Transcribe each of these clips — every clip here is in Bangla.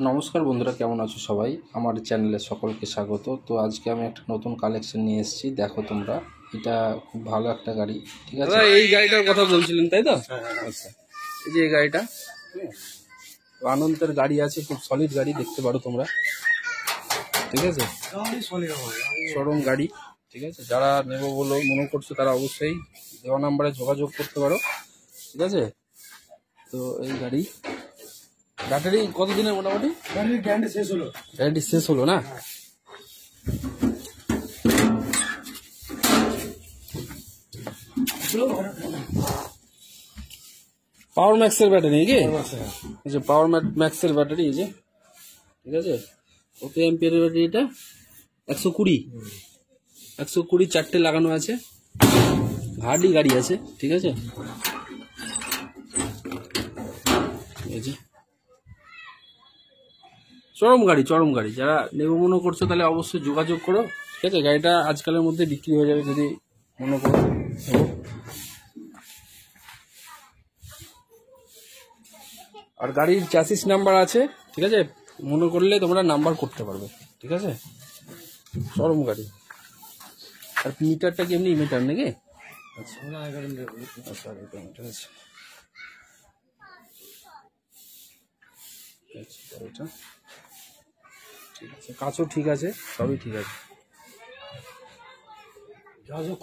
নমস্কার বন্ধুরা, কেমন আছো সবাই? আমার চ্যানেলে সকলকে স্বাগত। তো আজকে আমি একটা নতুন কালেকশন নিয়ে এসেছি। দেখো তোমরা, এটা খুব ভালো একটা গাড়ি, ঠিক আছে? এই গাড়িটার কথা বলছিলেন তাই তো? আচ্ছা, এই যে এই গাড়িটা আনন্দের গাড়ি আছে, খুব সলিড গাড়ি, দেখতে পারো তোমরা, ঠিক আছে? শোরুম গাড়ি, ঠিক আছে? যারা নেবো বলে মনে করছো তারা অবশ্যই দেওয়া নাম্বারে যোগাযোগ করতে পারো, ঠিক আছে? তো এই গাড়ি ব্যাটারি কতদিনের মোটামুটি গ্যারান্টি শেষ হলো না? পাওয়ার ম্যাক্সের ব্যাটারি নাকি? এই যে পাওয়ার ম্যাক্সের ব্যাটারি, এই যে, ঠিক আছে? কত এমপিয়ারের ব্যাটারি এটা? 120 চারটে লাগানো আছে, হার্ডি গাড়ি আছে, ঠিক আছে? এই যে চরম গাড়ি, যারা নেবো মনে করছো তাহলে অবশ্যই যোগাযোগ করো, ঠিক আছে? গাড়িটা আজকালের মধ্যে বিক্রি হয়ে যাবে যদি মনে করো নেবো। আর গাড়ির চ্যাসিস নাম্বার আছে, ঠিক আছে? মনে করলে তোমরা নাম্বার করতে পারবে, ঠিক আছে? চরম গাড়ি। আর মিটারটা কি এমনি মিটার নাকি? আচ্ছা, আচ্ছা, মিটার আছে। এটা ঠিক আছে, কাঁচও ঠিক আছে, সবই ঠিক আছে।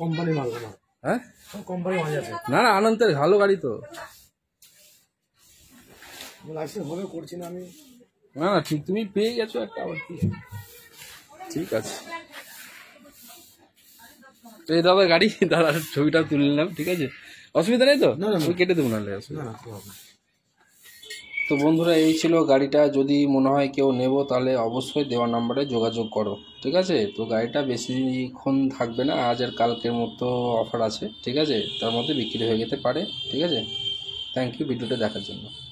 কোম্পানি মাল না, হ্যাঁ, কোম্পানি মাল আছে। না না, আনন্দের ভালো গাড়ি তো। লাইসেন্স হবে করছি না আমি। না না, ঠিক, তুমি পেয়ে গেছো একটা, আবার কি, ঠিক আছে। তো এই দাদা গাড়ি, দাদার ছবিটা তুলে নিলাম, ঠিক আছে? অসুবিধা নেই তো? না, না, আমি কেটে দেবো নাহলে না অসুবিধা। না, তো বন্ধুরা, এই ছিল গাড়িটা। যদি মনে হয় কেউ নেবো তাহলে অবশ্যই দেওয়া নাম্বারে যোগাযোগ করো, ঠিক আছে? তো গাড়িটা বেশিক্ষণ থাকবে না, আজ আর কালকের মতো অফার আছে, ঠিক আছে? তার মধ্যে বিক্রি হয়ে যেতে পারে, ঠিক আছে? থ্যাংক ইউ ভিডিওটা দেখার জন্য।